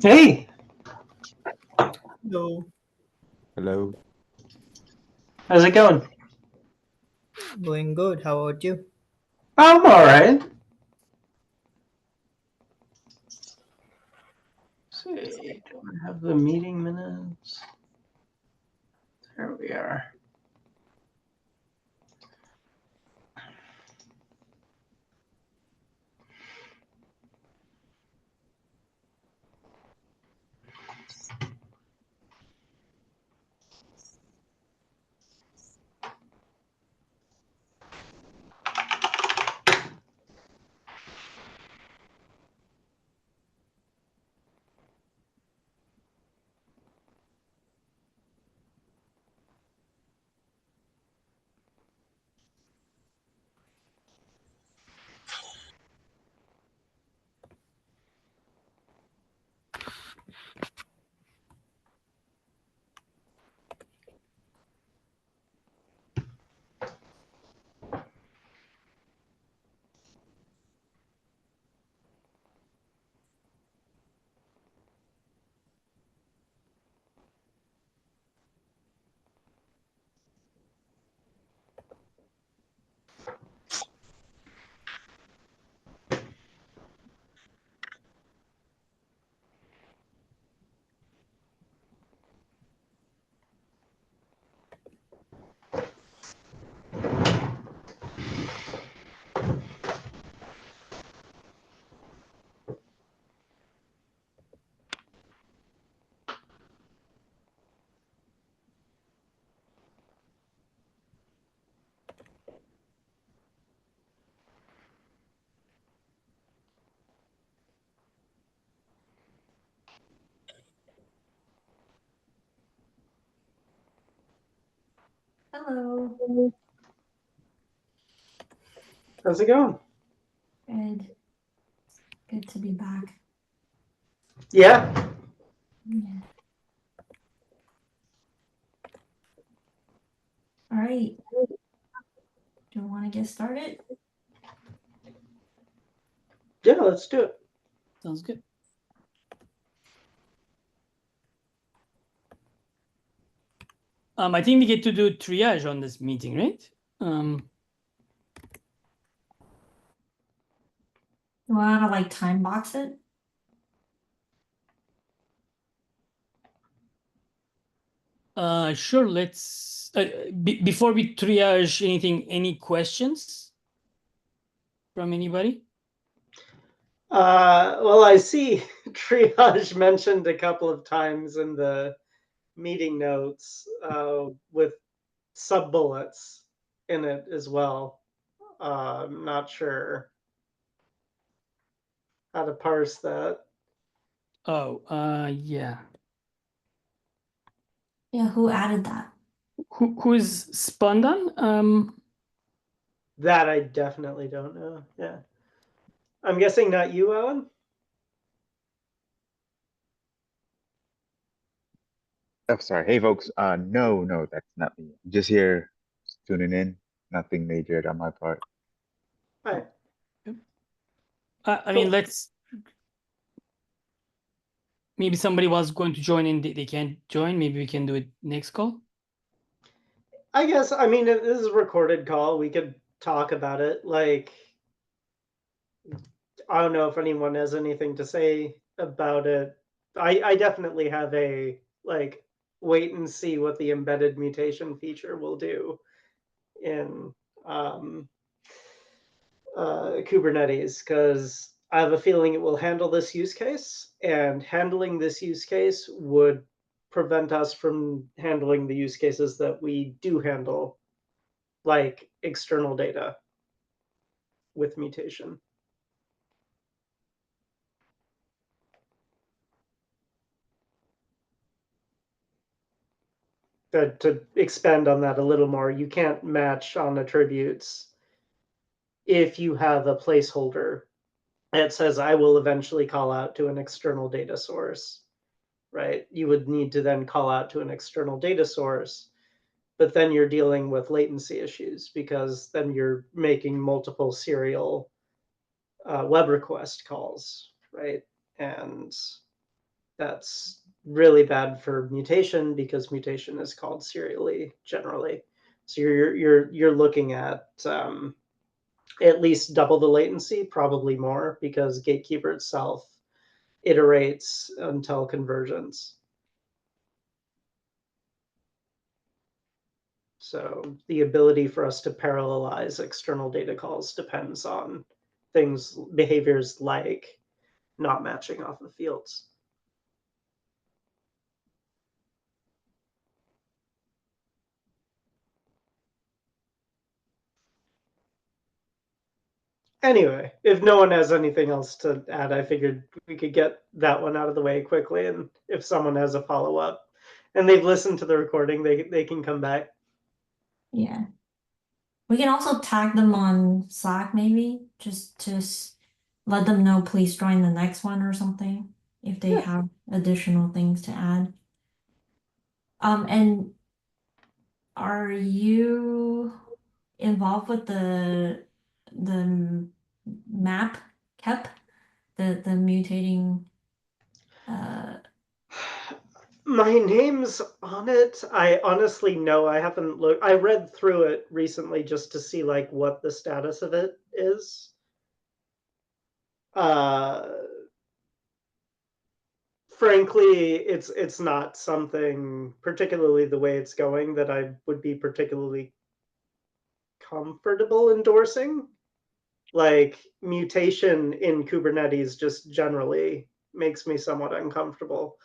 Hey, Hello, Hello. how's it going? going good. How about you? I'm all right. Let's see, do I have the meeting minutes? There we are. Hello. How's it going? Good. Good to be back. Yeah. Yeah. All right. Do you want to get started? Yeah, let's do it. Sounds good. I think we get to do triage on this meeting, right? You want to like time box it? Sure. Let's before we triage anything. Any questions from anybody? Well, I see triage mentioned a couple of times in the meeting notes with sub bullets in it as well. I'm not sure how to parse that. Oh, yeah. Yeah. Who added that? Who is Spandan? That I definitely don't know. Yeah. I'm guessing not you, Owen? Oh, sorry. Hey, folks. No, that's not me. I'm just here tuning in. Nothing major on my part. Hi. I mean, let's. Maybe somebody was going to join in. They can't join. Maybe we can do it next call. I guess, I mean, this is a recorded call. We could talk about it. Like, I don't know if anyone has anything to say about it. I definitely have a, like, wait and see what the embedded mutation feature will do in Kubernetes, because I have a feeling it will handle this use case, and handling this use case would prevent us from handling the use cases that we do handle, like external data with mutation. To expand on that a little more, you can't match on attributes if you have a placeholder that says, I will eventually call out to an external data source, right? You would need to then call out to an external data source, but then you're dealing with latency issues because then you're making multiple serial web request calls, right? And that's really bad for mutation because mutation is called serially generally. So you're looking at least double the latency, probably more, because Gatekeeper itself iterates until convergence. So the ability for us to parallelize external data calls depends on behaviors like not matching off of fields. Anyway, if no one has anything else to add, I figured we could get that one out of the way quickly. And if someone has a follow-up and they've listened to the recording, they can come back. Yeah. We can also tag them on Slack maybe, just to let them know, please join the next one or something, if they Yeah. have additional things to add. And are you involved with the map KEP, the mutating My name's on it. I honestly know I haven't looked. I read through it recently just to see like what the status of it is. Frankly, it's not something, particularly the way it's going, that I would be particularly comfortable endorsing. Like mutation in Kubernetes just generally makes me somewhat uncomfortable.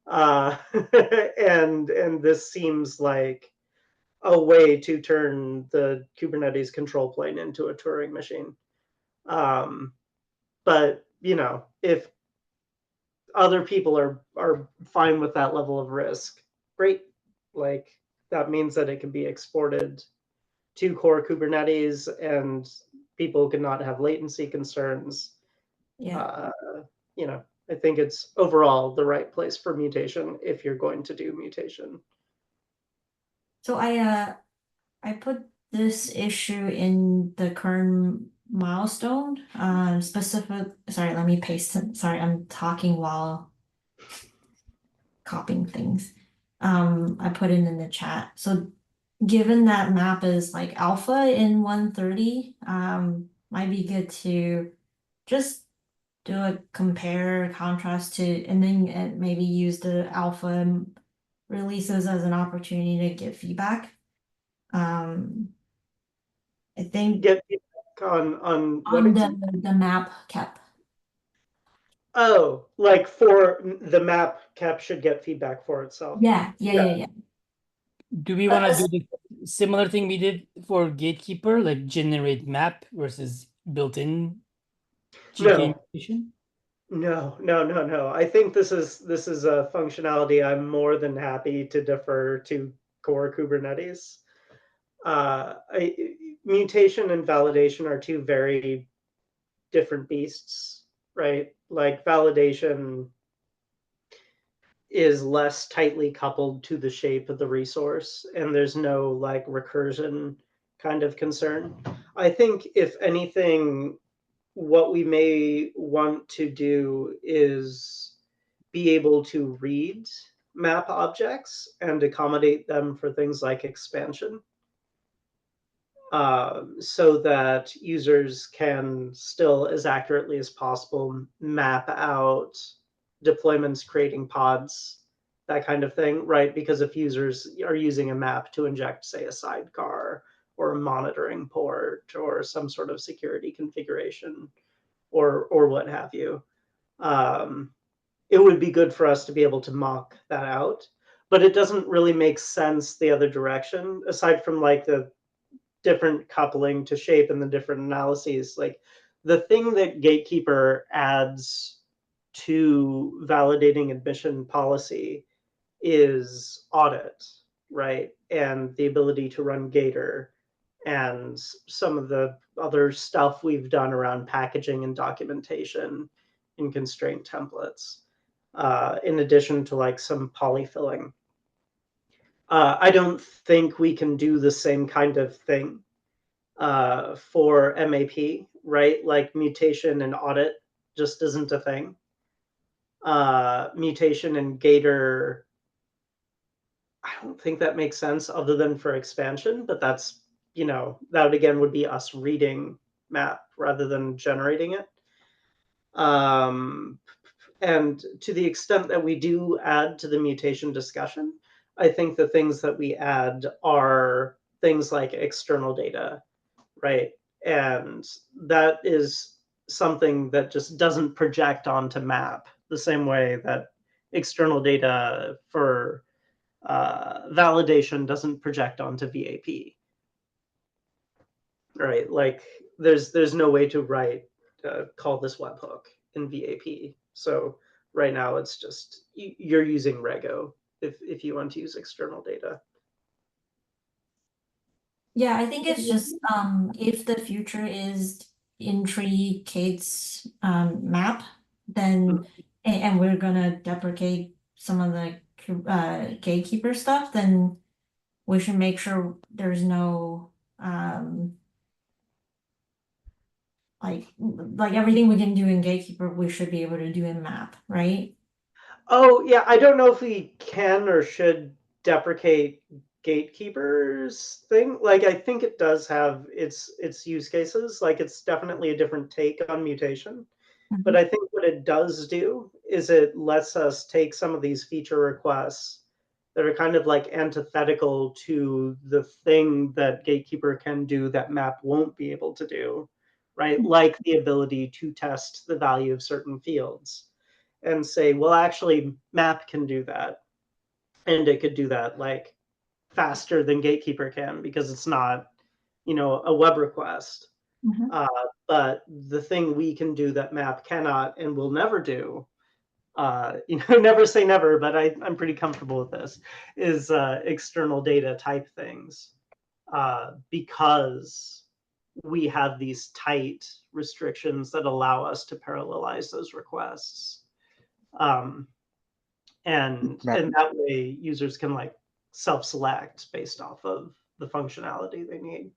And this seems like a way to turn the Kubernetes control plane into a Turing machine. But if other people are fine with that level of risk, great. Like that means that it can be exported to core Kubernetes and people cannot have latency concerns. yeah. I think it's overall the right place for mutation if you're going to do mutation. So I put this issue in the current milestone. Sorry, let me paste it. Sorry, I'm talking while copying things. I put it in the chat. So given that map is like alpha in 130, might be good to just do a compare contrast to, and then maybe use the alpha releases as an opportunity to get feedback. I think Get feedback on what on exactly? the map KEP. Oh, like for the map KEP should get feedback for itself. Yeah. Do we want to do the similar thing we did for Gatekeeper, like generate map versus built-in GK mutation? No. I think this is a functionality I'm more than happy to defer to core Kubernetes. Mutation and validation are two very different beasts, right? Like validation is less tightly coupled to the shape of the resource, and there's no like recursion kind of concern. I think if anything, what we may want to do is be able to read map objects and accommodate them for things like expansion, so that users can still, as accurately as possible, map out deployments, creating pods, that kind of thing, right? Because if users are using a map to inject, say, a sidecar or a monitoring port or some sort of security configuration or what have you, it would be good for us to be able to mock that out. But it doesn't really make sense the other direction, aside from like the different coupling to shape and the different analyses. Like the thing that Gatekeeper adds to validating admission policy is audit, right? And the ability to run Gator and some of the other stuff we've done around packaging and documentation in constraint templates, in addition to like some polyfilling. I don't think we can do the same kind of thing for MAP, right? Like mutation and audit just isn't a thing. mutation and Gator, I don't think that makes sense other than for expansion, but that's, that again would be us reading map rather than generating it. And to the extent that we do add to the mutation discussion, I think the things that we add are things like external data, right? And that is something that just doesn't project onto map the same way that external data for validation doesn't project onto VAP, right? Like there's no way to write call this webhook in VAP. So right now it's just you're using Rego if you want to use external data. Yeah, I think it's just if the future is in tree K8s map, then and we're gonna deprecate some of the gatekeeper stuff, then we should make sure there's no like everything we can do in gatekeeper we should be able to do in map, right? Oh yeah, I don't know if we can or should deprecate gatekeepers thing. Like I think it does have its use cases. Like it's definitely a different take on mutation. But I think what it does do is it lets us take some of these feature requests that are kind of like antithetical to the thing that Gatekeeper can do that Map won't be able to do, right? Like the ability to test the value of certain fields and say, well, actually, Map can do that. And it could do that like faster than Gatekeeper can because it's not, a web request. But the thing we can do that Map cannot and will never do, never say never, but I'm pretty comfortable with this, is external data type things, because we have these tight restrictions that allow us to parallelize those requests. And that way users can like self-select based off of the functionality they need.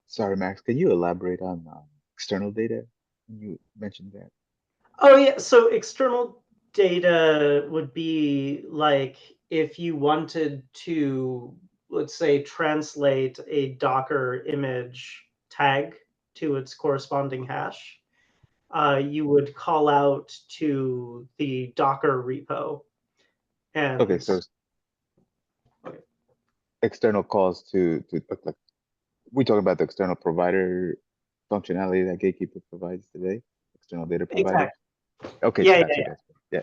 Sorry, Max, can you elaborate on external data? You mentioned that. Oh yeah, so external data would be like if you wanted to, let's say, translate a Docker image tag to its corresponding hash, you would call out to the Docker repo. And Okay, so external calls to like we talking about the external provider functionality that Gatekeeper provides today, external data provider. exactly. Okay, Yeah, yeah.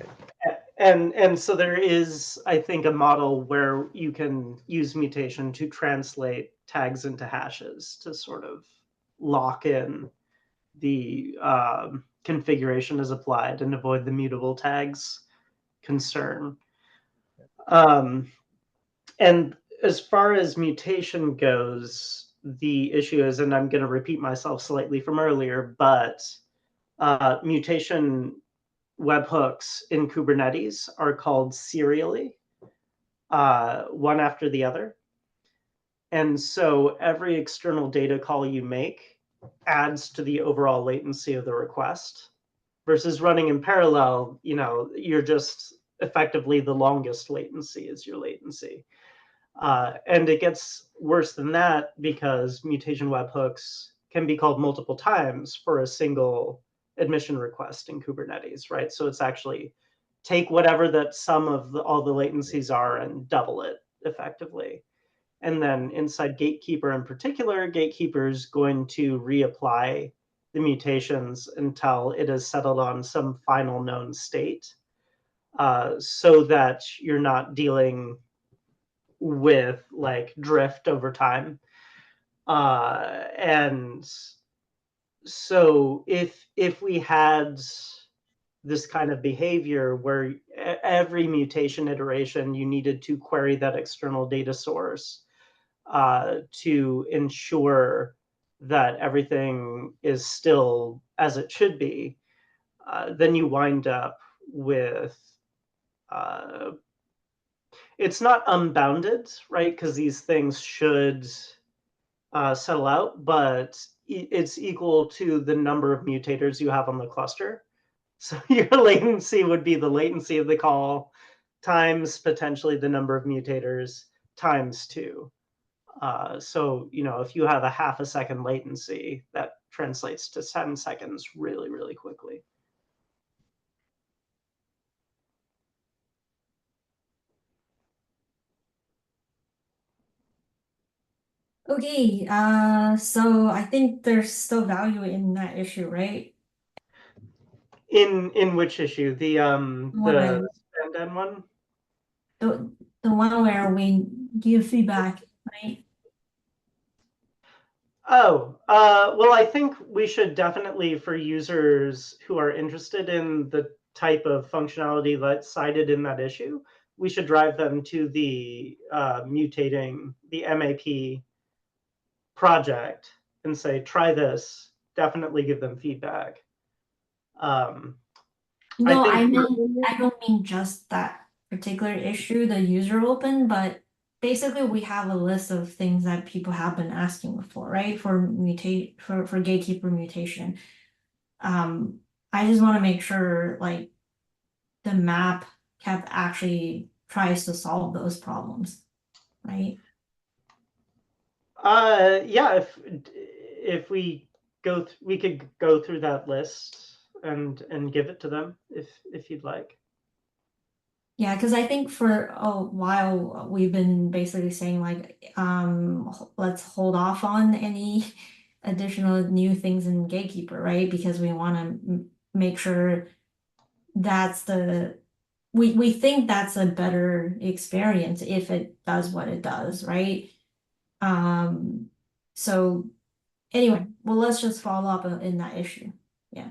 And so there is, I think, a model where you can use mutation to translate tags into hashes to sort of lock in the configuration as applied and avoid the mutable tags concern. And as far as mutation goes, the issue is, and I'm going to repeat myself slightly from earlier, but mutation webhooks in Kubernetes are called serially, one after the other. And so every external data call you make adds to the overall latency of the request versus running in parallel, you're just effectively the longest latency is your latency. And it gets worse than that because mutation webhooks can be called multiple times for a single admission request in Kubernetes, right? So it's actually take whatever that sum of all the latencies are and double it effectively. And then inside Gatekeeper in particular, Gatekeeper is going to reapply the mutations until it is settled on some final known state, so that you're not dealing with like drift over time. And so if we had this kind of behavior where every mutation iteration you needed to query that external data source to ensure that everything is still as it should be, then you wind up with it's not unbounded, right? Because these things should settle out, but it's equal to the number of mutators you have on the cluster. So your latency would be the latency of the call times potentially the number of mutators times 2. So, if you have a half a second latency, that translates to 10 seconds really, really quickly. Okay, so I think there's still value in that issue, right? In which issue? The One. stand-in one? The one where we give feedback, right? Oh, well, I think we should definitely, for users who are interested in the type of functionality that's cited in that issue, we should drive them to the mutating the MAP project and say, try this, definitely give them feedback. No, I think I don't mean just that particular issue, the user open, but basically we have a list of things that people have been asking for, right? For gatekeeper mutation. I just want to make sure like the map kept actually tries to solve those problems, right? yeah, if we we could go through that list and give it to them if you'd like. Yeah, because I think for a while we've been basically saying like, let's hold off on any additional new things in Gatekeeper, right? Because we want to make sure that's we think that's a better experience if it does what it does, right? So anyway, well, let's just follow up in that issue. Yeah.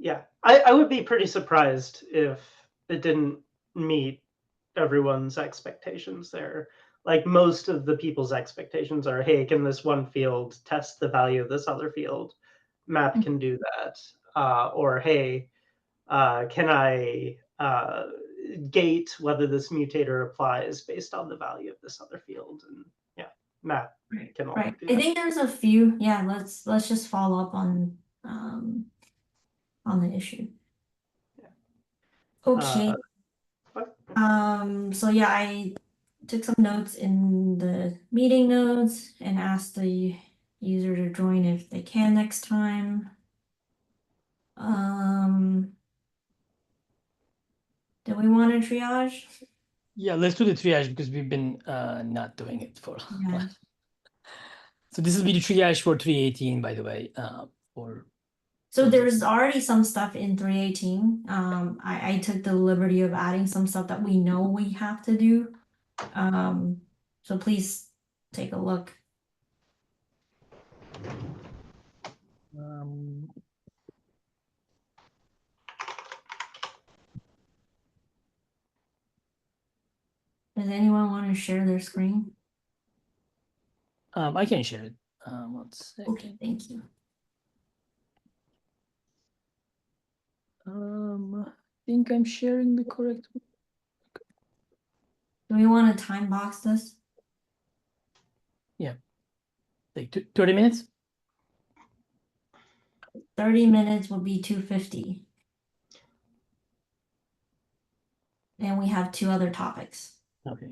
Yeah, I would be pretty surprised if it didn't meet everyone's expectations there. Like most of the people's expectations are, hey, can this one field test the value of this other field? Map can do that. Or hey, can I gate whether this mutator applies based on the value of this other field? And yeah, map can all Right. do I that. think there's a few. Yeah, let's just follow up on the issue. Okay. So yeah, I took some notes in the meeting notes and asked the user to join if they can next time. Do we want to triage? Yeah, let's do the triage because we've been not doing it for a Yeah. while. So this will be the triage for 318, by the way. So there's already some stuff in 318. I took the liberty of adding some stuff that we know we have to do. So please take a look. Does anyone want to share their screen? I can share it. 1 second. Okay, thank you. I think I'm sharing the correct one. Do we want to time box this? Yeah. Like 30 minutes? 30 minutes would be 250. And we have 2 other topics. Okay.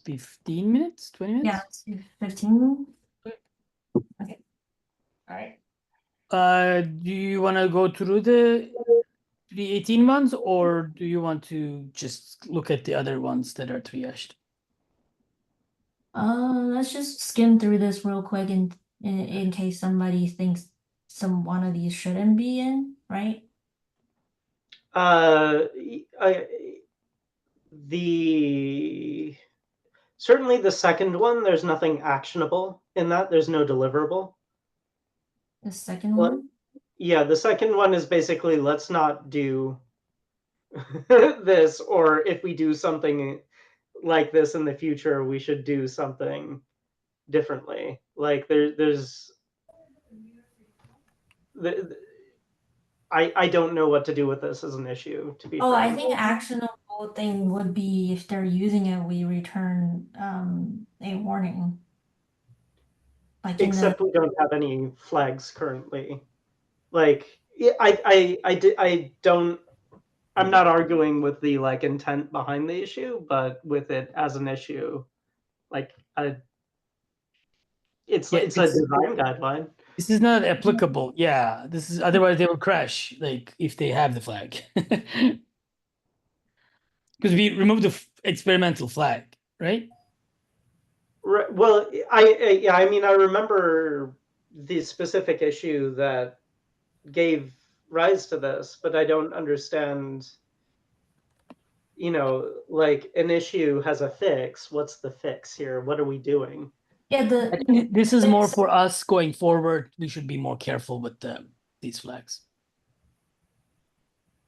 15 minutes? 20 minutes? Yeah, let's do 15. Okay. All right. Do you want to go through the 318 ones, or do you want to just look at the other ones that are triaged? Let's just skim through this real quick in case somebody thinks one of these shouldn't be in, right? Certainly the second one, there's nothing actionable in that. There's no deliverable. The second one? Yeah, the second one is basically let's not do this, or if we do something like this in the future, we should do something differently. Like I don't know what to do with this as an issue, to be Oh, I frank. think actionable thing would be if they're using it, we return a warning. Like Except we don't have any flags currently. Like Yeah, I don't. I'm not arguing with the like intent behind the issue, but with it as an issue, like it's Yeah, a design guideline. this is not applicable. Yeah, this is otherwise they will crash. Like if they have the flag, because we removed the experimental flag, right? Right, well, yeah, I mean, I remember the specific issue that gave rise to this, but I don't understand. You know, like an issue has a fix. What's the fix here? What are we doing? Yeah, I think this is more for us going forward. We should be more careful with these flags.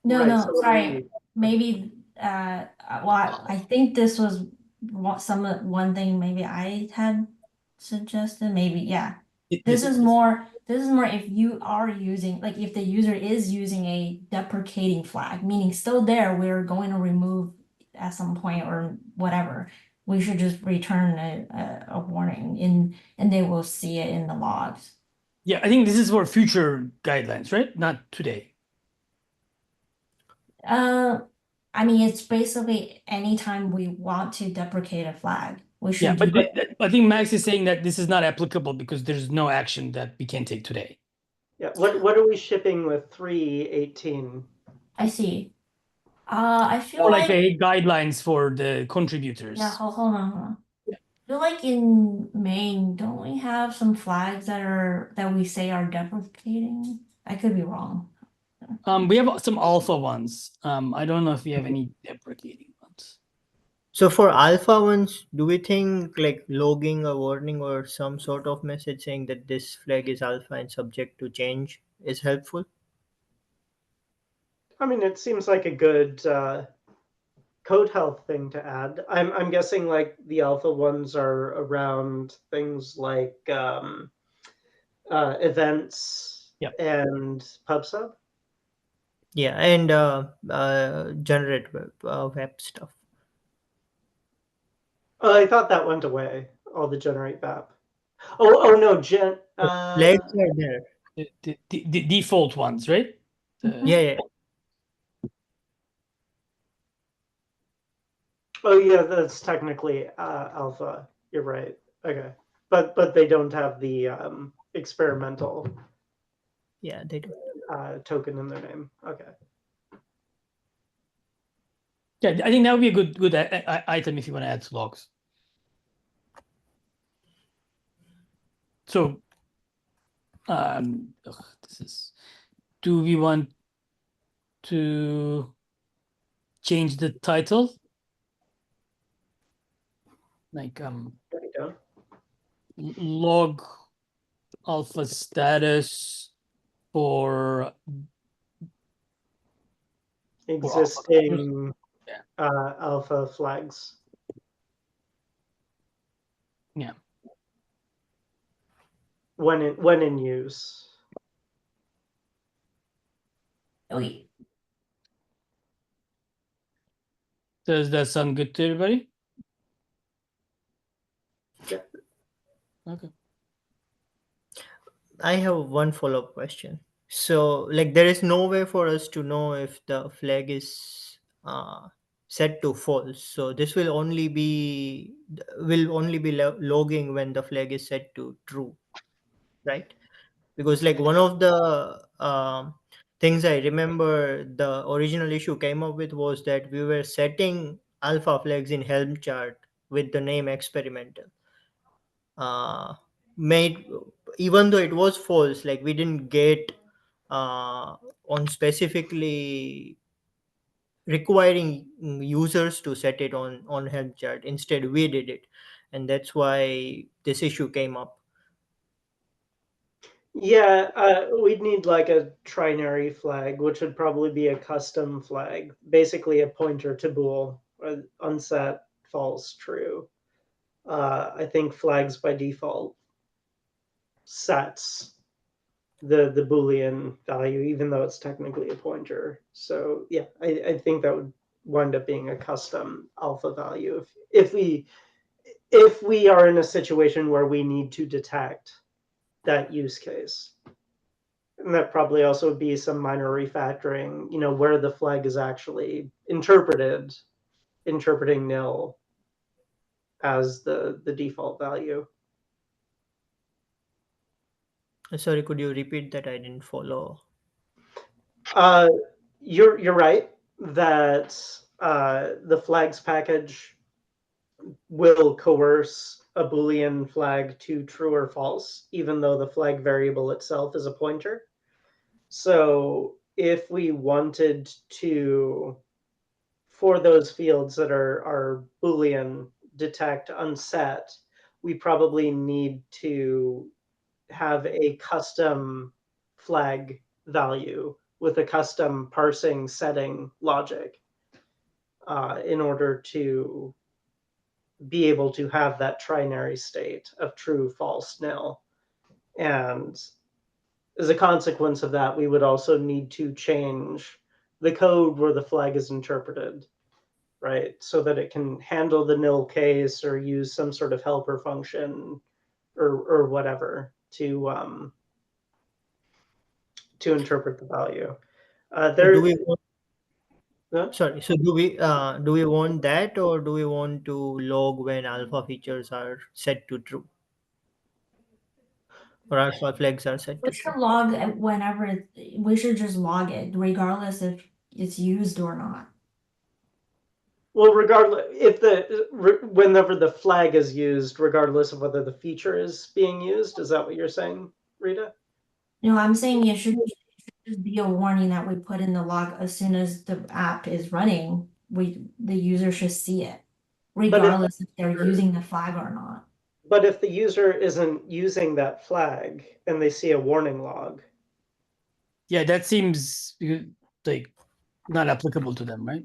no, Right, no, so what do sorry. we- Maybe well, I think this was one thing maybe I had suggested. Maybe, yeah. This is more if you are using, like, if the user is using a deprecating flag, meaning still there, we're going to remove at some point or whatever. We should just return a warning and they will see it in the logs. Yeah, I think this is for future guidelines, right? Not today. I mean, it's basically anytime we want to deprecate a flag, we Yeah, should but do it. I think Max is saying that this is not applicable because there's no action that we can take today. Yeah, what are we shipping with 3.18? I see. I feel Or like like the guidelines for the contributors. yeah, hold on, hold on. Yeah. I feel like in Maine, don't we have some flags that we say are deprecating? I could be wrong. We have some alpha ones. I don't know if we have any deprecating ones. So for alpha ones, do we think like logging a warning or some sort of message saying that this flag is alpha and subject to change is helpful? I mean, it seems like a good code health thing to add. I'm guessing like the alpha ones are around things like events Yep. and PubSub. Yeah, and generate web stuff. Oh, I thought that went away. All the generate map. Oh no, Flags are there. The default ones, right? Yeah. Oh yeah, that's technically alpha. You're right. Okay, but they don't have the experimental Yeah, they do. token in their name. Okay. Yeah, I think that would be a good item if you want to add logs. So, this is. Do we want to change the title? Like There you go. log alpha status for Existing Yeah. alpha flags. Yeah. When in use. Wait. Does that sound good to everybody? Yeah. Okay. I have one follow-up question. So, like, there is no way for us to know if the flag is set to false. So this will only be logging when the flag is set to true, right? Because like one of the things I remember the original issue came up with was that we were setting alpha flags in Helm chart with the name experimental. Made even though it was false, like we didn't get on specifically requiring users to set it on Helm chart. Instead, we did it, and that's why this issue came up. Yeah, we'd need like a trinary flag, which would probably be a custom flag, basically a pointer to bool, or unset, false, true. I think flags by default sets the Boolean value, even though it's technically a pointer. So yeah, I think that would wind up being a custom alpha value if we are in a situation where we need to detect that use case. And that probably also would be some minor refactoring, where the flag is actually interpreting nil as the default value. Sorry, could you repeat that? I didn't follow. You're right that the flags package will coerce a Boolean flag to true or false, even though the flag variable itself is a pointer. So if we wanted to, for those fields that are Boolean, detect unset, we probably need to have a custom flag value with a custom parsing setting logic in order to be able to have that trinary state of true, false, nil. And as a consequence of that, we would also need to change the code where the flag is interpreted, right? So that it can handle the nil case or use some sort of helper function or whatever to interpret the value. Do we want, Huh? sorry, so do we want that, or do we want to log when alpha features are set to true? Or alpha flags are set We to should true? log it whenever we should just log it, regardless if it's used or not. Well, regardless, whenever the flag is used, regardless of whether the feature is being used, is that what you're saying, Rita? No, I'm saying it should just be a warning that we put in the log as soon as the app is running. The user should see it, regardless if they're using the flag or not. But if the user isn't using that flag and they see a warning log, Yeah, that seems like not applicable to them, right?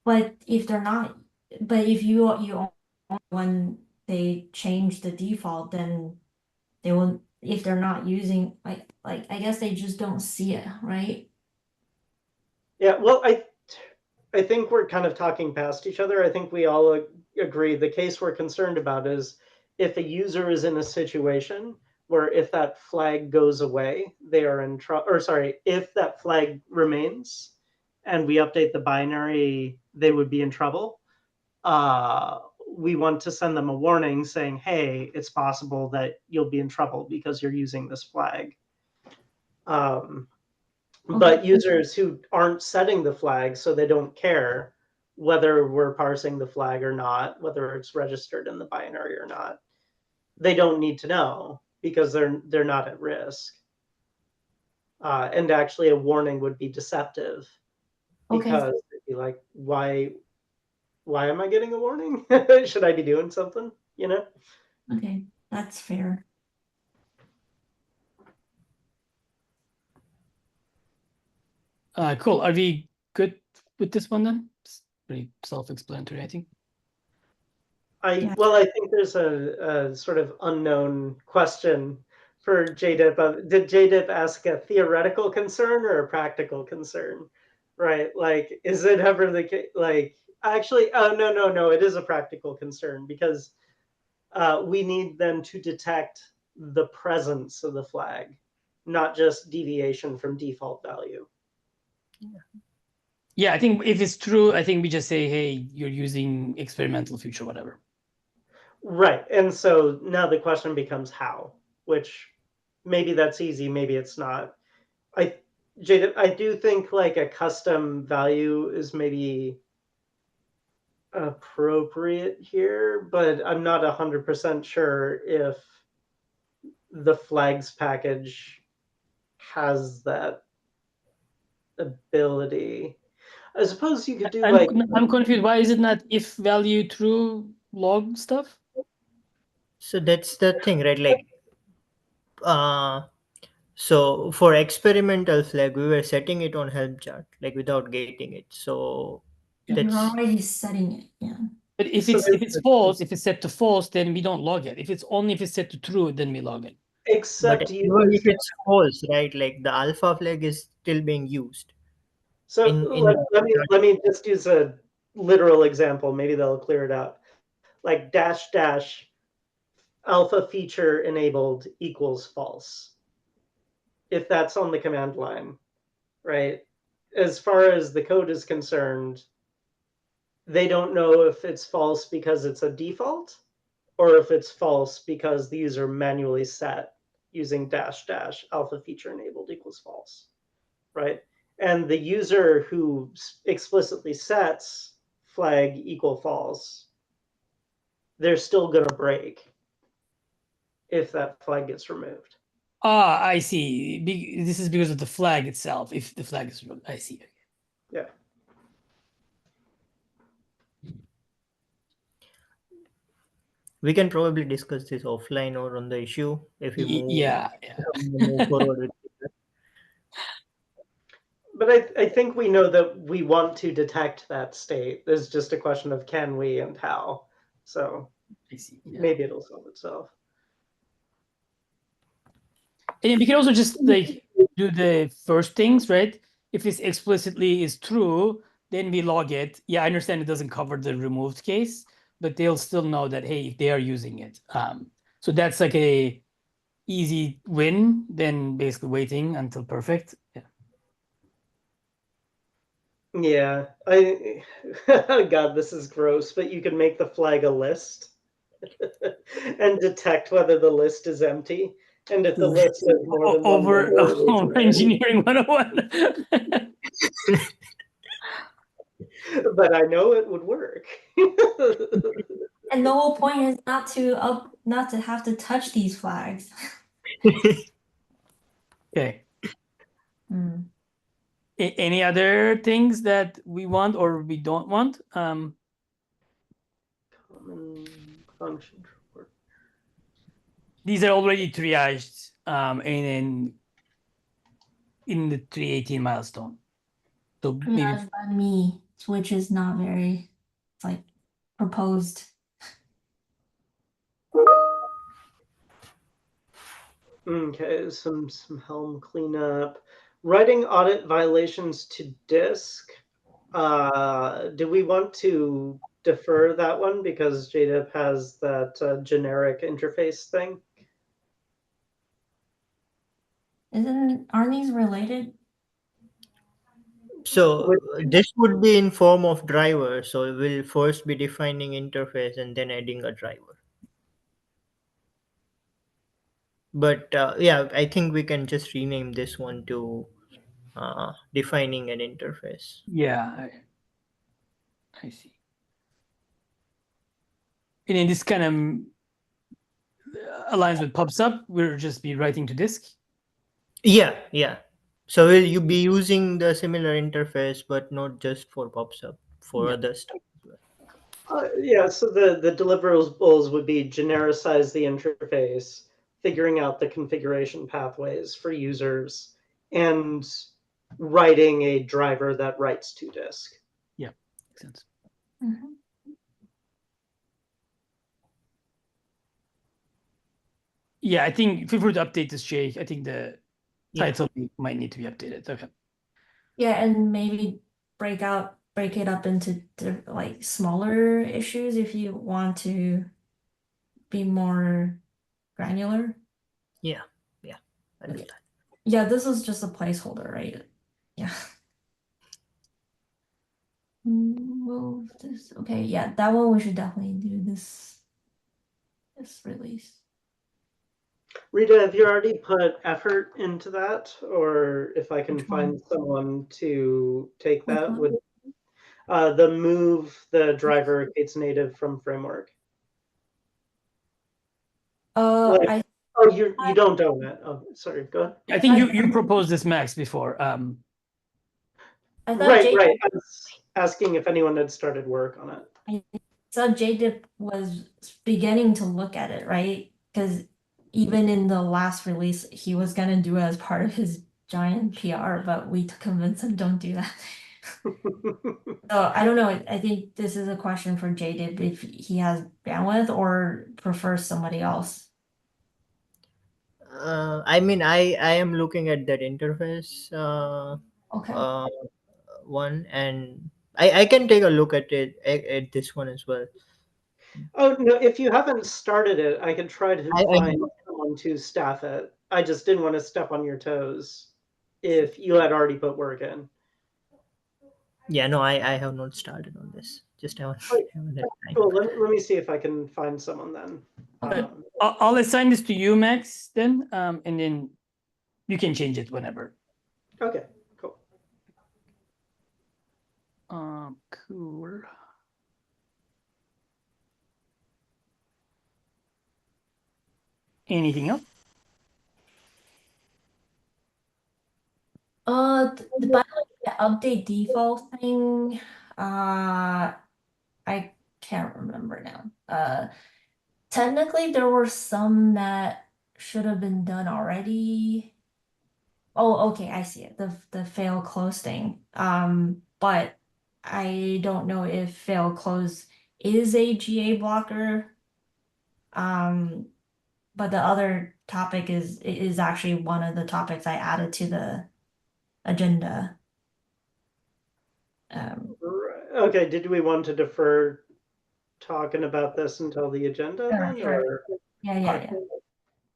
But if they're not, but if you when they change the default, then they will. If they're not using like I guess they just don't see it, right? yeah. Well, I think we're kind of talking past each other. I think we all agree the case we're concerned about is if a user is in a situation where if that flag goes away, they are in trouble. Or sorry, if that flag remains and we update the binary, they would be in trouble. We want to send them a warning saying, hey, it's possible that you'll be in trouble because you're using this flag. But users who aren't setting the flag, so they don't care whether we're parsing the flag or not, whether it's registered in the binary or not, they don't need to know because they're not at risk. And actually, a warning would be deceptive because it'd be like, why am I getting a warning? Should I be doing something? Okay, that's fair. Cool. Are we good with this one then? It's pretty self-explanatory, I think. Well, I think there's a sort of unknown question for JDIP. Did JDIP ask a theoretical concern or a practical concern? Right? Like, is it ever the case? Like, actually, oh, no, it is a practical concern because we need them to detect the presence of the flag, not just deviation from default value. Yeah, I think if it's true, I think we just say, hey, you're using experimental feature, whatever. Right. And so now the question becomes how, which maybe that's easy, maybe it's not. Jada, I do think like a custom value is maybe appropriate here, but I'm not 100% sure if the flags package has that ability. I suppose you could do I'm confused. Why is it not if value true log stuff? So that's the thing, right? Like, so for experimental flag, we were setting it on help chart, like without gating it. So You're that's already setting it, yeah. But if it's false, if it's set to false, then we don't log it. If it's set to true, then we log it. but except even if it's false, right? Like the alpha flag is still being used. So in let me just use a literal example. Maybe that'll clear it out. Like dash alpha feature enabled equals false. if that's on the command line, right? As far as the code is concerned, they don't know if it's false because it's a default or if it's false because the user manually set using dash dash alpha feature enabled equals false, right? And the user who explicitly sets flag equal false, they're still going to break if that flag gets removed. Ah, I see. This is because of the flag itself. If the flag is removed, I see. Yeah. We can probably discuss this offline or on the issue if we move, Yeah. move forward with it. But I think we know that we want to detect that state. There's just a question of can we and how. So I see. Yeah. maybe it'll solve itself. And we can also just like do the first things, right? If this explicitly is true, then we log it. Yeah, I understand it doesn't cover the removed case, but they'll still know that, hey, if they are using it. So that's like a easy win than basically waiting until perfect. Yeah. Yeah, God, this is gross, but you can make the flag a list and detect whether the list is empty. And if the list is more than one Over member, engineering 101. but I know it would work. And the whole point is not to have to touch these flags. Okay. Mm. Any other things that we want or we don't want? Common function. These are already triaged and in the 318 milestone. So maybe Triaged by me, which is not very, it's like proposed. Okay, some Helm cleanup. Writing audit violations to disk. Do we want to defer that one because JDIP has that generic interface thing? Aren't these related? So this would be in form of driver. So we'll first be defining interface and then adding a driver. But yeah, I think we can just rename this one to defining an interface. yeah, I see. And in this kind of aligns with PubSub, we'll just be writing to disk. Yeah, yeah. So will you be using the similar interface, but not just for PubSub, for other stuff as well? Yeah, so the deliverables would be genericize the interface, figuring out the configuration pathways for users, and writing a driver that writes to disk. Yeah, makes sense. Mm-hmm. Yeah, I think feel free to update this, Jay. I think the title might need to be updated. Okay. Yeah, and maybe break it up into like smaller issues if you want to be more granular. Yeah, yeah. I do that. Yeah, this is just a placeholder, right? Yeah. Move this. Okay, yeah, that one we should definitely do this release. Rita, have you already put effort into that? Or if I can Which one? find someone to take Which that one? with the move the driver K8s native from framework. I Oh, you don't own it. Oh, sorry, go ahead. I think you proposed this, Max, before. I thought Right. I was asking if anyone had started work on it. I thought JDIP was beginning to look at it, right? Because even in the last release, he was gonna do it as part of his giant PR, but we convinced him don't do that. So I don't know. I think this is a question for JDIP if he has bandwidth or prefers somebody else. I mean, I am looking at that interface Okay. one, and I can take a look at it at this one as well. Oh no! If you haven't started it, I can try to find someone someone to staff it. I just didn't want to step on your toes if you had already put work in. Yeah, no, I have not started on this. Just haven't had time. Cool. Let me see if I can find someone then. Okay. I'll assign this to you, Max, then, and then you can change it whenever. Okay, cool. Cool. Anything else? By the way, the update default thing, I can't remember now. Technically there were some that should have been done already. Oh, okay, I see it. The fail close thing. But I don't know if fail close is a GA blocker. But the other topic is actually one of the topics I added to the agenda. Okay, did we want to defer talking about this until the agenda then? Sure. Or Yeah.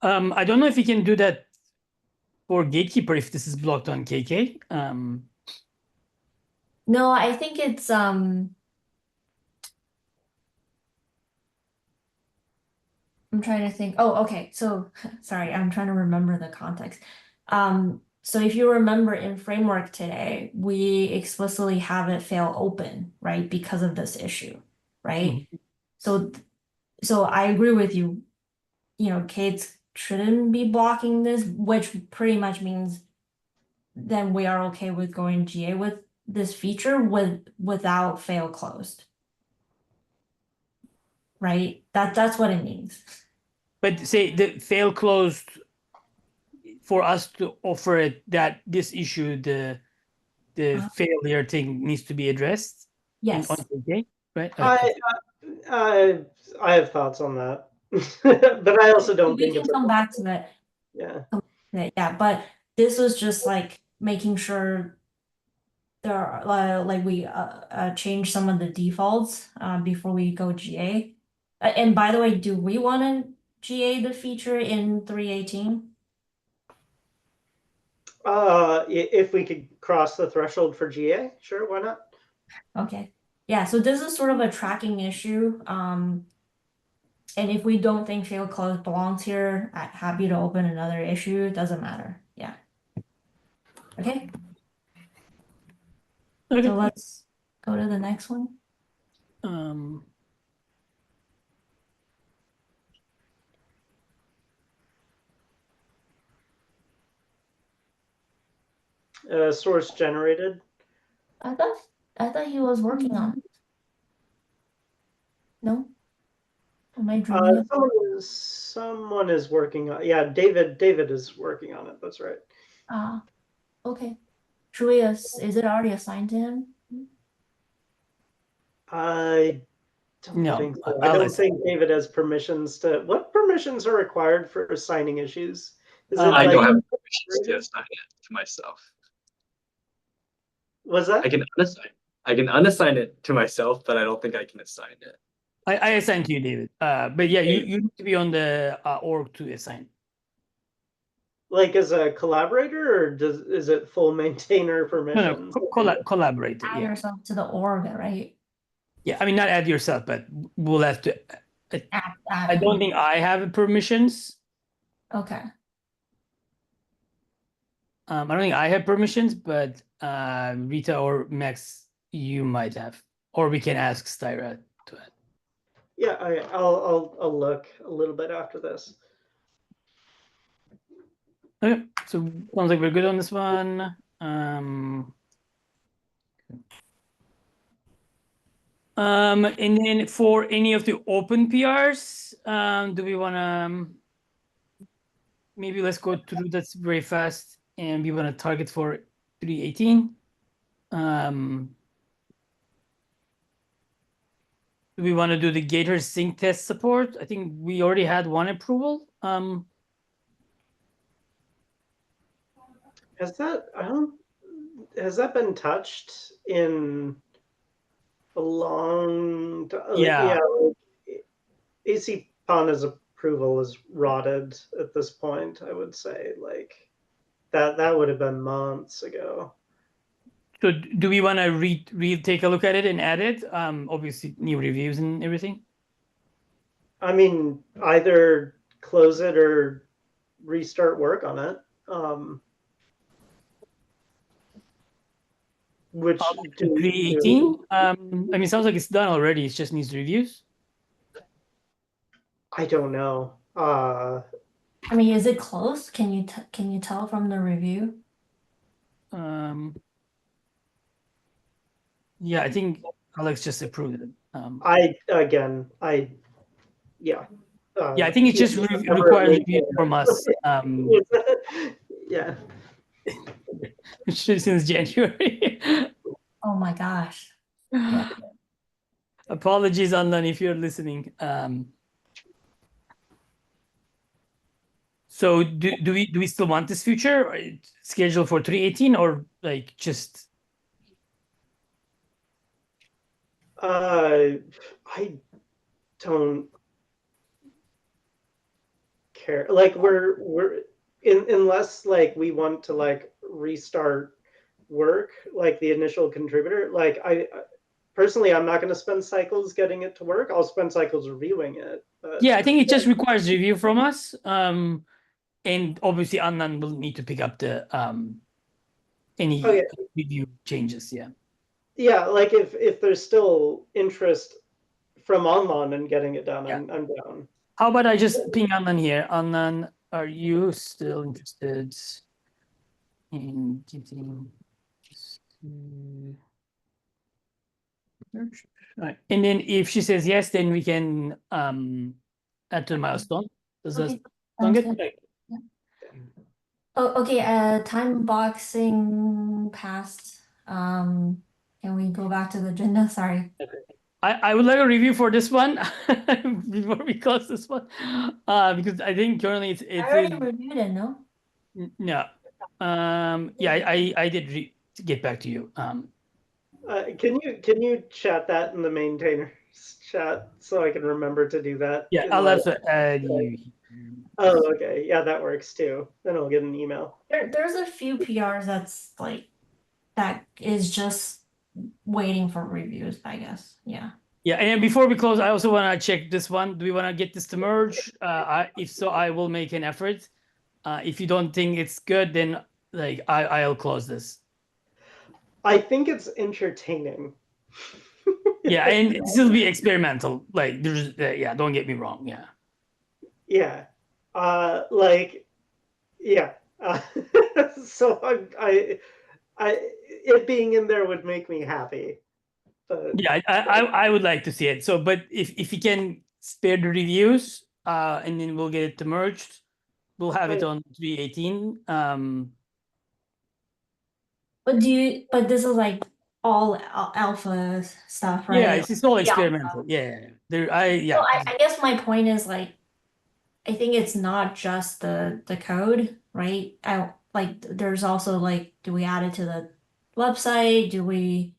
I don't know if you can do that for Gatekeeper if this is blocked on KK. No, I think it's I'm trying to think. Oh, okay. So sorry, I'm trying to remember the context. So if you remember in framework today, we explicitly have it fail open, right? Because of this issue, right? So I agree with you. You know, K8s shouldn't be blocking this, which pretty much means then we are okay with going GA with this feature without fail closed. Right? That's what it means. But say the fail closed for us to offer it that this issue, the failure thing needs to be addressed. Yes. On KK, right? I have thoughts on that. But I also don't We think can it's come back to it. yeah. Yeah, but this was just like making sure there are like we change some of the defaults before we go GA. And by the way, do we want to GA the feature in 3.18? If we could cross the threshold for GA, sure, why not? Okay. Yeah, so this is sort of a tracking issue. And if we don't think fail close belongs here, I'm happy to open another issue. It doesn't matter. Yeah. Okay. Okay. So let's go to the next one. Source generated. I thought he was working on it. No? Am I dreaming? Someone is working on. Yeah, David is working on it. That's right. Okay. Should we? Is it already assigned to him? I don't think so. I I'll don't think David has permissions to. What permissions are required for assigning issues? Is it I like, don't have permissions to assign it to myself. Was that? I can unassign it to myself, but I don't think I can assign it. I assign to you, David. But yeah, you need to be on the org to assign. Like as a collaborator, or is it full maintainer permissions? No, collaborator. Add Yeah. yourself to the org, right? Yeah, I mean not add yourself, but we'll have to. Add I don't think I have permissions. Okay. I don't think I have permissions, but Rita or Max, you might have, or we can ask Styra to add. Yeah, I'll look a little bit after this. Okay, so sounds like we're good on this one. And then for any of the open PRs, do we want to maybe let's go through that very fast, and we want to target for 3.18. Do we want to do the Gator sync test support? I think we already had one approval. Has that been touched in a long time? Yeah. AC Pon has approval is rotted at this point, I would say. Like that would have been months ago. So do we want to take a look at it and add it? Obviously new reviews and everything. I mean, either close it or restart work on it. Which do we do? 318. I mean, it sounds like it's done already. It just needs reviews. I don't know. I mean, is it close? Can you tell from the review? Yeah, I think Alex just approved it. Yeah. Yeah, I think it just requires review from us. Yeah. Since January. Oh my gosh. Apologies, Andan, if you're listening. So do we still want this feature scheduled for 318 or like just? I don't care. Like we're unless like we want to like restart work, like the initial contributor. Like I personally, I'm not going to spend cycles getting it to work. I'll spend cycles reviewing it. But Yeah, I think it just requires review from us. And obviously Anand will need to pick up the any review changes. Yeah. Yeah, like if there's still interest from Anand in getting it done, Yeah. I'm down. How about I just ping Anand here? Anand, are you still interested in getting this to merge? Right. And then if she says yes, then we can add to the milestone. Does that sound Sounds good? good. Oh, okay. Time boxing passed. Can we go back to the agenda? Sorry. I would like a review for this one before we close this one, because I think currently it's I already reviewed it, no? no. Yeah, I did get back to you. Can you chat that in the maintainers chat so I can remember to do that? Yeah, I'll have to add you. Oh, okay. Yeah, that works too. Then I'll get an email. There's a few PRs that's like that is just waiting for reviews, I guess. Yeah. Yeah, and before we close, I also want to check this one. Do we want to get this to merge? If so, I will make an effort. If you don't think it's good, then like I'll close this. I think it's entertaining. Yeah, and this will be experimental. Like there's yeah, don't get me wrong. Yeah. Yeah. Like yeah. So I it being in there would make me happy. But Yeah, I would like to see it. So, but if you can spare the reviews, and then we'll get it to merged, we'll have it on 318. But this is like all alpha stuff, right? Yeah, it's all experimental. Yeah, there. So I guess my point is like, I think it's not just the code, right? There's also like, do we add it to the website? Do we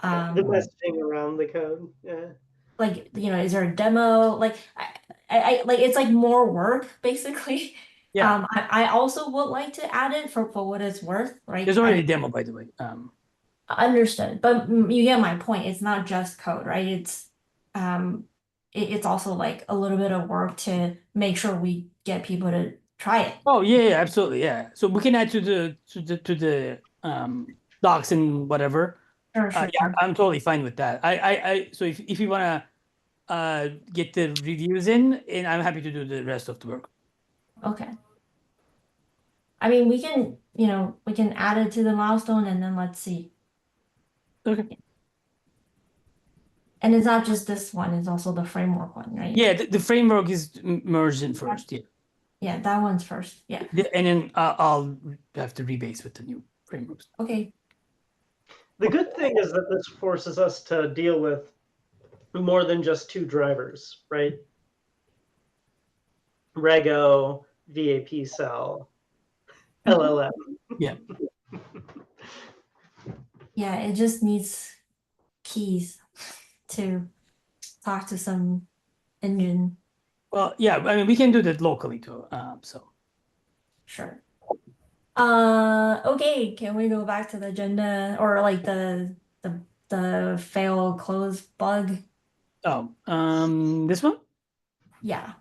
the messaging around the code? Yeah. like, is there a demo? Like I like it's like more work basically. Yeah. I also would like to add it for what it's worth, right? There's already a demo, by the way. Understood, but you get my point. It's not just code, right? It's also like a little bit of work to make sure we get people to try it. Oh yeah, absolutely, yeah. So we can add to the docs and whatever. Sure. Yeah, I'm totally fine with that. So if you wanna get the reviews in, and I'm happy to do the rest of the work. Okay. I mean, we can add it to the milestone and then let's see. Okay. And it's not just this one, it's also the framework one, right? Yeah, the framework is merged in first, yeah. Yeah, that one's first, yeah. And then I'll have to rebase with the new frameworks. Okay. The good thing is that this forces us to deal with more than just two drivers, right? Rego, VAP cell, LLM. Yeah. Yeah, it just needs keys to talk to some engine. Well, yeah, I mean, we can do that locally too. So Sure. Okay, can we go back to the agenda or like the fail close bug? this one? Yeah.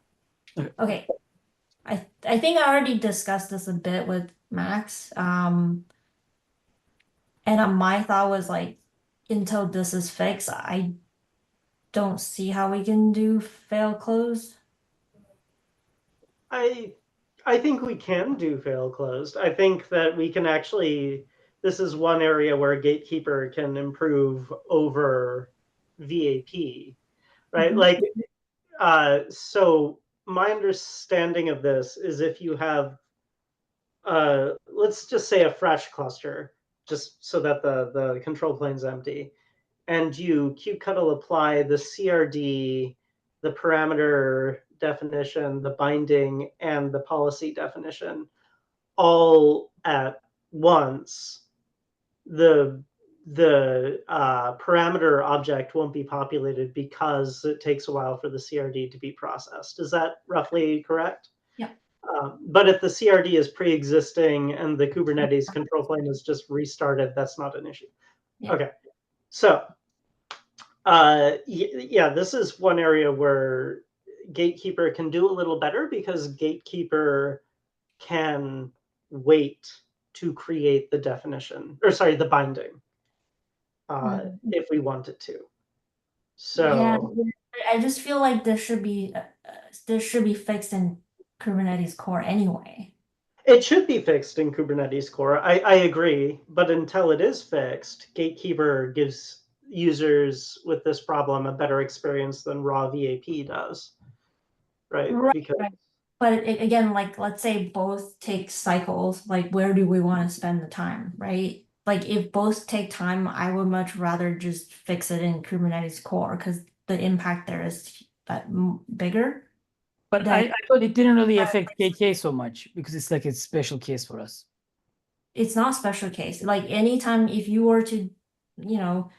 Okay. Okay. I think I already discussed this a bit with Max. And my thought was like, until this is fixed, I don't see how we can do fail close. I think we can do fail closed. I think that we can actually, this is one area where Gatekeeper can improve over VAP, right? Mhm. Like, so my understanding of this is if you have, let's just say a fresh cluster, just so that the control plane's empty, and you kubectl apply the CRD, the parameter definition, the binding, and the policy definition all at once, the parameter object won't be populated because it takes a while for the CRD to be processed. Is that roughly correct? Yeah. But if the CRD is pre-existing and the Kubernetes control plane is just restarted, that's not an issue. Yeah. Okay, so yeah, this is one area where Gatekeeper can do a little better because Gatekeeper can wait to create the definition, or sorry, the binding, if we wanted to. Yeah, So I just feel like this should be fixed in Kubernetes core anyway. it should be fixed in Kubernetes core. I agree, but until it is fixed, Gatekeeper gives users with this problem a better experience than raw VAP does, right? Right, Because right. But again, like let's say both take cycles, like where do we want to spend the time, right? Like if both take time, I would much rather just fix it in Kubernetes core because the impact there is bigger. But Then I thought it didn't really affect KK so much because it's like a special case for us. it's not special case. Like anytime if you were to, you know,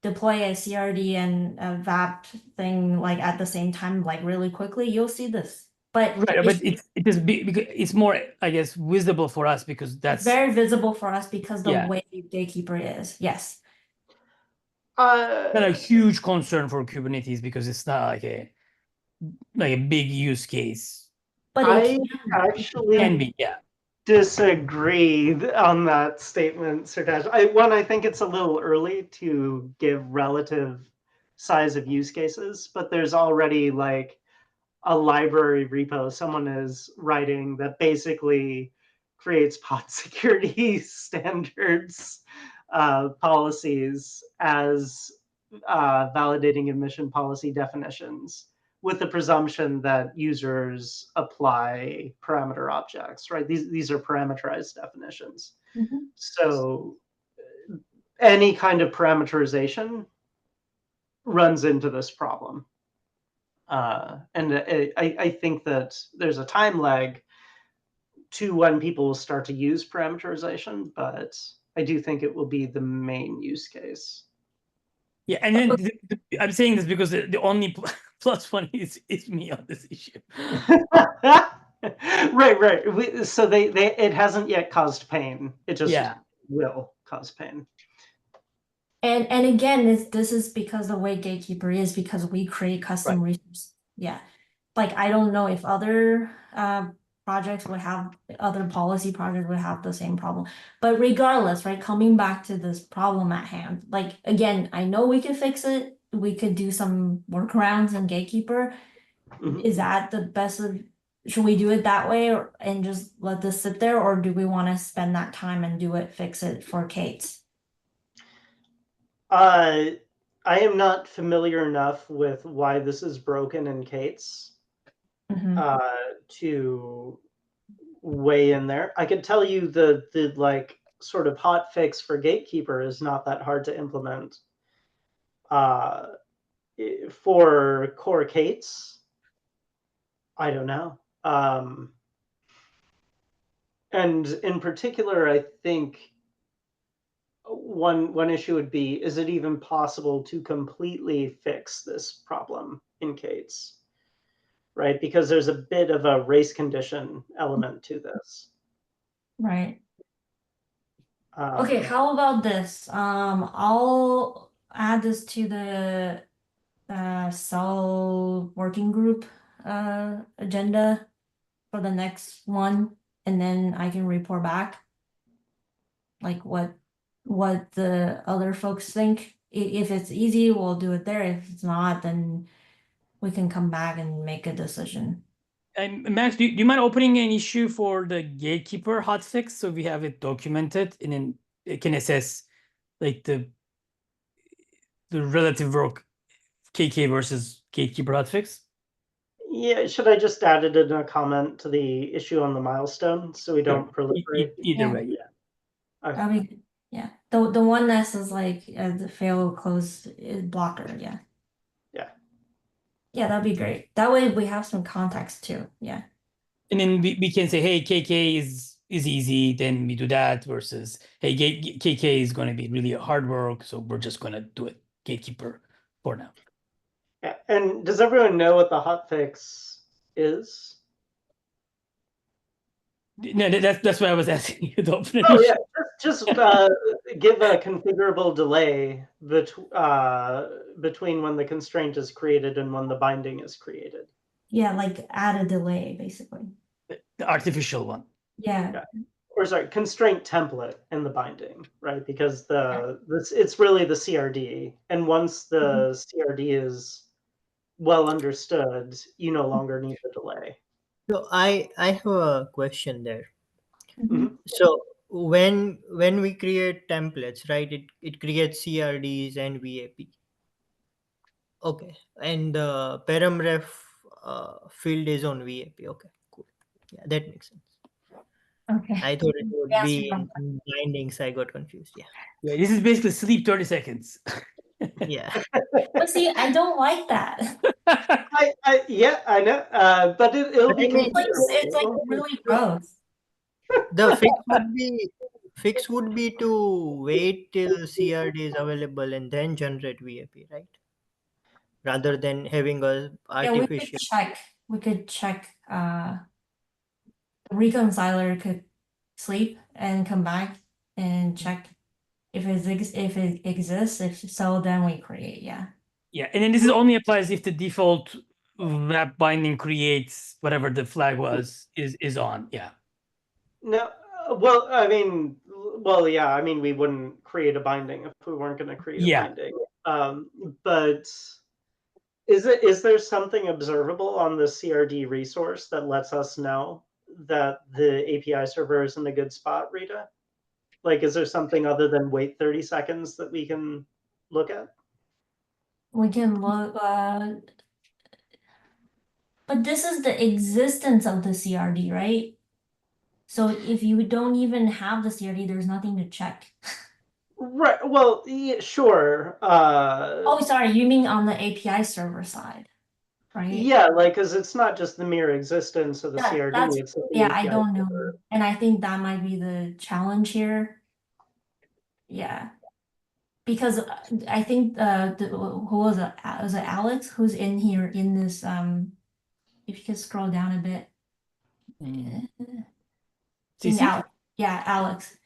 deploy a CRD and a VAP thing like at the same time, like really quickly, you'll see this. But Right, but it is because it's more, I guess, visible for us because that's very visible for us because the Yeah. way Gatekeeper is. Yes. not a huge concern for Kubernetes because it's not like a big use case. But I it can actually be, yeah. disagree on that statement, Sertaj. I think it's a little early to give relative size of use cases, but there's already like a library repo someone is writing that basically creates pod security standards policies as validating admission policy definitions with the presumption that users apply parameter objects, right? These are parameterized definitions. Mhm. So any kind of parameterization runs into this problem. And I think that there's a time lag to when people will start to use parameterization, but I do think it will be the main use case. Yeah, and then I'm saying this because the only plus one is me on this issue. Right. So it hasn't yet caused pain. It just will cause pain. And again, this is because the way Gatekeeper is because we create custom resources. Yeah. Like I don't know if other projects would have other policy projects would have the same problem. But regardless, right, coming back to this problem at hand, like again, I know we can fix it. We could do some workarounds in Gatekeeper. Is that the best of, should we do it that way and just let this sit there, or do we want to spend that time and fix it for K8s? I am not familiar enough with why this is broken in K8s to weigh in there. I can tell you the like sort of hot fix for Gatekeeper is not that hard to implement. For core K8s, I don't know. And in particular, I think one issue would be, is it even possible to completely fix this problem in K8s? right? Because there's a bit of a race condition element to this. Right. Okay, how about this? I'll add this to the cell working group agenda for the next one, and then I can report back like what the other folks think. If it's easy, we'll do it there. If it's not, then we can come back and make a decision. And Max, do you mind opening an issue for the gatekeeper hotfix so we have it documented and then it can assess like the relative work KK versus gatekeeper hotfix? Yeah, should I just add it in a comment to the issue on the milestone so we don't proliferate? Either Yeah. way. Okay. I mean, yeah, the one that says like the fail close blocker, yeah. Yeah. Yeah, that'd be great. That way we have some context too. Yeah. And then we can say, hey, KK is easy, then we do that versus, hey, KK is going to be really hard work, so we're just going to do it gatekeeper for now. Yeah. And does everyone know what the hotfix is? No, that's what I was asking you to open it. Oh yeah, just give a configurable delay between when the constraint is created and when the binding is created. Yeah, like add a delay basically. The artificial one. Yeah. Or sorry, constraint template in the binding, right? Because it's really the CRD, and once the CRD is well understood, you no longer need the delay. So I have a question there. Mhm. So when we create templates, right, it creates CRDs and VAP. Okay, and the paramref field is on VAP. Okay, cool. Yeah, that makes sense. Okay. I thought it would Yes, be you're in bindings. I got confused. Yeah. Yeah, this is basically sleep 30 seconds. Yeah. But see, I don't like that. Yeah, I know, but it'll But be I mean, It's like really gross. the fix would be to wait till CRD is available and then generate VAP, right? Rather than having a Yeah, artificial. we could check the reconciler could sleep and come back and check if it exists. If so, then we create, yeah. Yeah, and then this is only applies if the default wrap binding creates whatever the flag was is on. Yeah. No, well, I mean, yeah, I mean, we wouldn't create a binding if we weren't going to create a binding. But is there something observable on the CRD resource that lets us know that the API server is in a good spot, Rita? Like, is there something other than wait 30 seconds that we can look at? We can look, but this is the existence of the CRD, right? So if you don't even have the CRD, there's nothing to check. Right. Well, yeah, sure. Oh, sorry, you mean on the API server side, right? Yeah, like, because it's not just the mere existence of the CRD. It's the yeah, API I don't know, server. and I think that might be the challenge here. Yeah, because I think who was it? Was it Alex who's in here in this? If you could scroll down a bit. Yeah, Alex.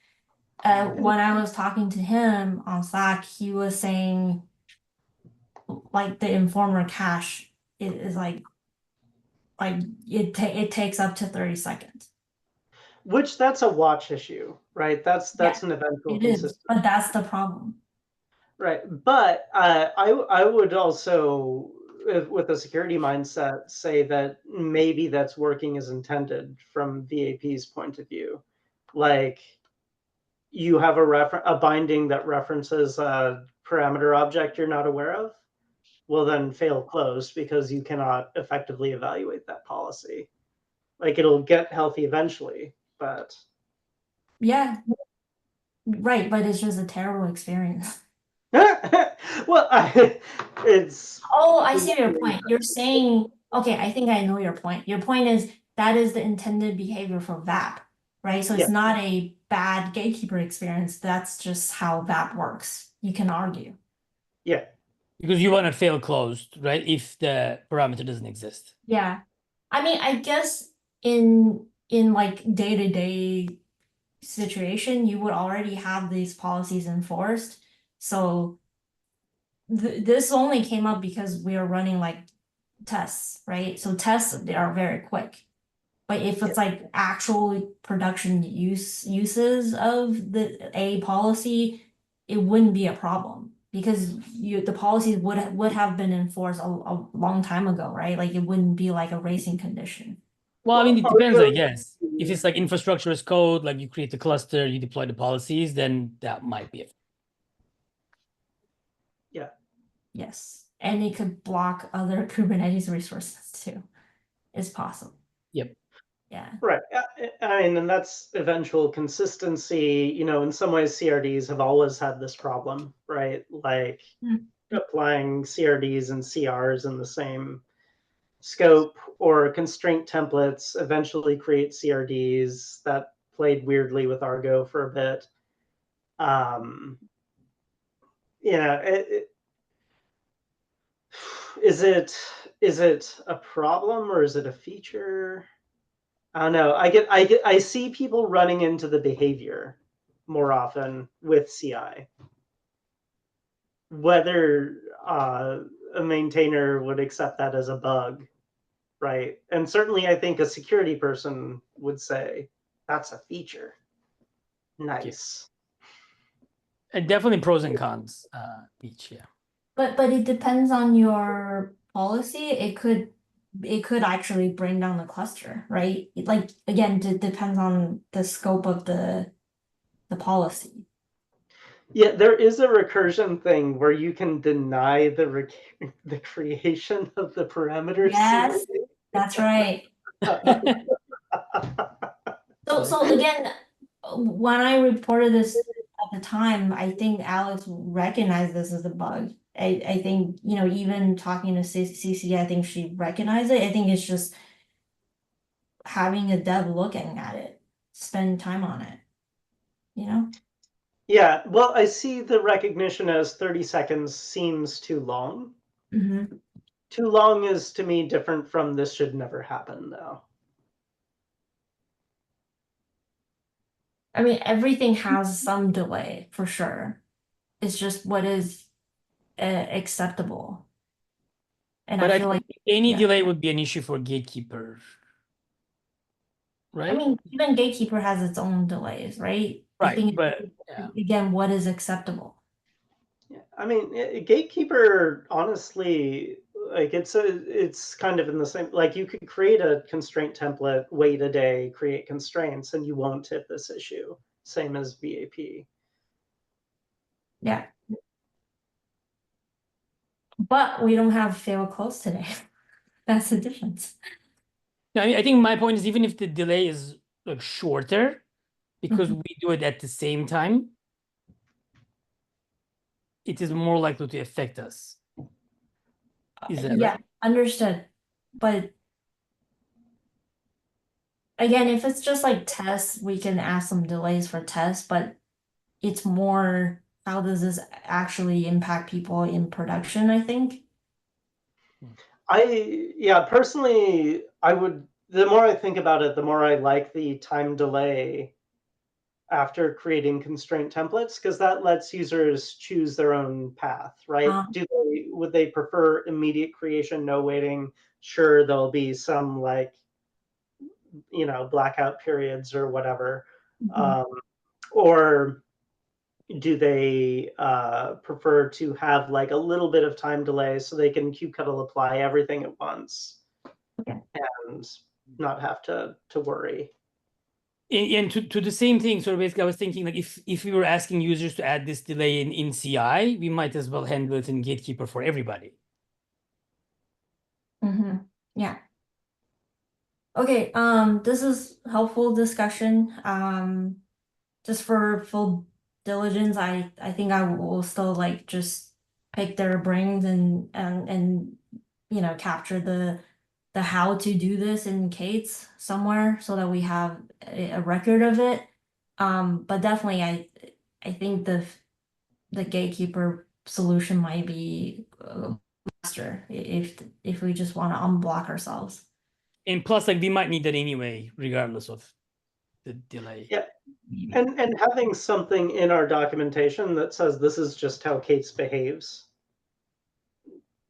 When I was talking to him on Slack, he was saying like the informer cache is like it takes up to 30 seconds. Which that's a watch issue, right? That's an eventual consistency. But that's the problem. Right, but I would also, with a security mindset, say that maybe that's working as intended from VAP's point of view. Like, you have a binding that references a parameter object you're not aware of, well then fail closed because you cannot effectively evaluate that policy. Like, it'll get healthy eventually, but yeah, right. But it's just a terrible experience. well, it's. Oh, I see your point. You're saying, okay, I think I know your point. Your point is that is the intended behavior for VAP, right? So it's not a bad gatekeeper experience. That's just how VAP works. You can argue. Yeah. Because you want to fail closed, right? If the parameter doesn't exist. Yeah. I mean, I guess in like day-to-day situation, you would already have these policies enforced. So this only came up because we are running like tests, right? So tests, they are very quick. But if it's like actual production uses of a policy, it wouldn't be a problem because the policies would have been enforced a long time ago, right? Like it wouldn't be like a racing condition. Well, I mean, it Well, depends, I also- guess. If it's like infrastructure as code, like you create the cluster, you deploy the policies, then that might be it. Yes. And it could block other Kubernetes resources too. It's possible. Yep. Yeah. Right. I mean, and that's eventual consistency. You know, in some ways, CRDs have always had this problem, right? Like applying CRDs and CRs in the same scope, or constraint templates eventually create CRDs. That played weirdly with Argo for a bit. You know, is it a problem or is it a feature? I don't know. I see people running into the behavior more often with CI. Whether a maintainer would accept that as a bug, right? And certainly I think a security person would say that's a feature. Nice. And definitely pros and cons each, yeah. But it depends on your policy. It could actually bring down the cluster, right? Like again, it depends on the scope of the policy. Yeah, there is a recursion thing where you can deny the creation of the parameters. Yes, that's right. So again, when I reported this at the time, I think Alex recognized this as a bug. I think, you know, even talking to CC, I think she recognized it. I think it's just having a dev looking at it, spend time on it, you know? Yeah, well, I see the recognition as 30 seconds seems too long. Mm-hmm. Too long is to me different from this should never happen, though. I mean, everything has some delay for sure. It's just what is acceptable. And But I I feel like, think any yeah. delay would be an issue for gatekeeper, right? I mean, even Gatekeeper has its own delays, right? I Right, think, but yeah. again, what is acceptable? Yeah, I mean, Gatekeeper, honestly, like it's kind of in the same, like you could create a constraint template, wait a day, create constraints, and you won't hit this issue. Same as VAP. Yeah. But we don't have fail close today. That's the difference. No, I think my point is even if the delay is like shorter, because we do it at the same time, it is more likely to affect us. Is that Yeah, right? understood. But again, if it's just like tests, we can ask some delays for tests, but it's more how does this actually impact people in production, I think. Yeah, personally, the more I think about it, the more I like the time delay after creating constraint templates, because that lets users choose their own path, right? Would they prefer immediate creation, no waiting? Sure, there'll be some like, you know, blackout periods or whatever. Or do they prefer to have like a little bit of time delay so they can kubectl apply everything at once and not have to worry? And to the same thing, so basically I was thinking like if we were asking users to add this delay in CI, we might as well handle it in Gatekeeper for everybody. Yeah. Okay, this is helpful discussion. Just for full diligence, I think I will still like just pick their brains and you know capture the how to do this in K8s somewhere so that we have a record of it. But definitely I think the gatekeeper solution might be faster if we just want to unblock ourselves. And plus, like we might need that anyway, regardless of the delay. Yeah. And having something in our documentation that says this is just how K8s behaves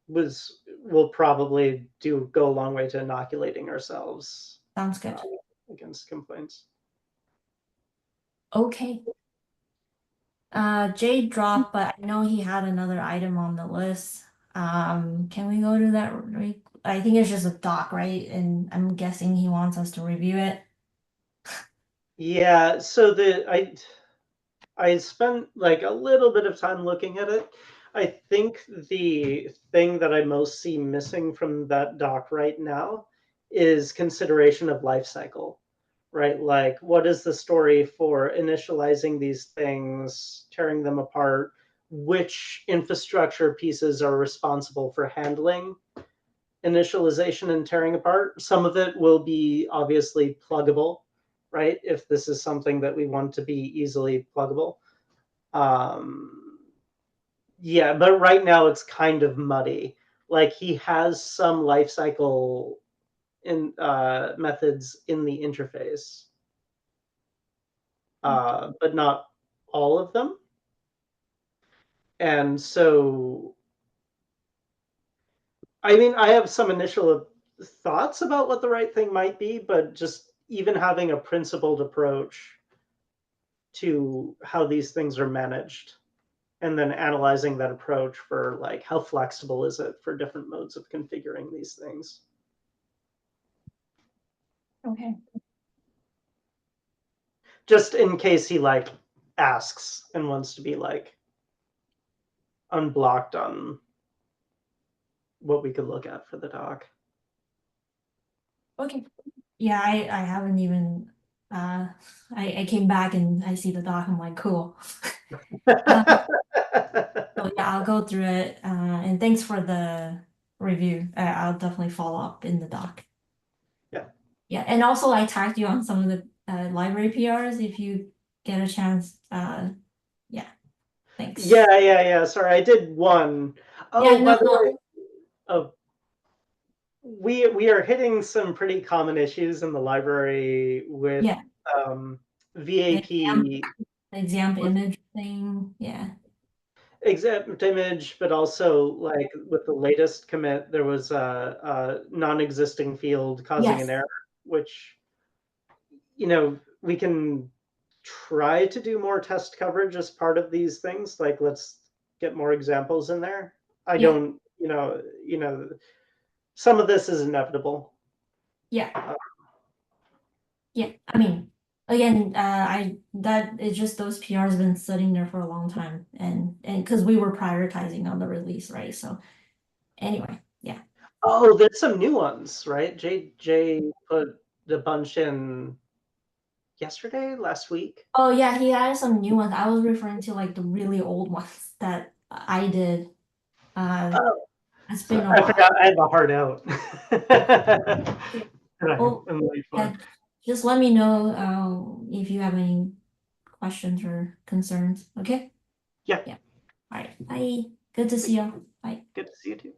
will probably go a long way to inoculating ourselves Sounds good. against complaints. Okay. Jay dropped, but I know he had another item on the list. Can we go to that? I think it's just a doc, right? And I'm guessing he wants us to review it. Yeah, so I spent like a little bit of time looking at it. I think the thing that I most see missing from that doc right now is consideration of life cycle, right? Like, what is the story for initializing these things, tearing them apart? Which infrastructure pieces are responsible for handling initialization and tearing apart? Some of it will be obviously pluggable, right? If this is something that we want to be easily pluggable. Yeah, but right now it's kind of muddy. Like he has some lifecycle in methods in the interface, but not all of them. And so, I mean, I have some initial thoughts about what the right thing might be, but just even having a principled approach to how these things are managed and then analyzing that approach for like how flexible is it for different modes of configuring these things. Okay. Just in case he like asks and wants to be like unblocked on what we could look at for the doc. Okay. Yeah, I haven't even I came back and I see the doc, I'm like, cool. So yeah, I'll go through it. And thanks for the review. I'll definitely follow up in the doc. Yeah. Yeah, and also I tagged you on some of the library PRs if you get a chance. Yeah. Thanks. Yeah. Sorry, I did one. Oh, Yeah, by the way, we are hitting some pretty common issues in the library with Yeah. VAP. Examp image thing. Yeah. Exempt image, but also like with the latest commit, there was a non-existing field causing Yes. an error, which, you know, we can try to do more test coverage as part of these things. Like, let's get more examples in there. I Yeah. don't, some of this is inevitable. Yeah. Yeah. I mean, again, that is just those PRs been sitting there for a long time, and because we were prioritizing on the release, right? So anyway, yeah. Oh, there's some new ones, right? Jay put the bunch in yesterday, last week. Oh yeah, he had some new ones. I was referring to like the really old ones that I did. Oh, It's been a I while. forgot I have a hard out. Well, yeah, just let me know if you have any questions or concerns. Okay? Yeah. Yeah. All right. Bye. Good to see you. Bye. Good to see you too.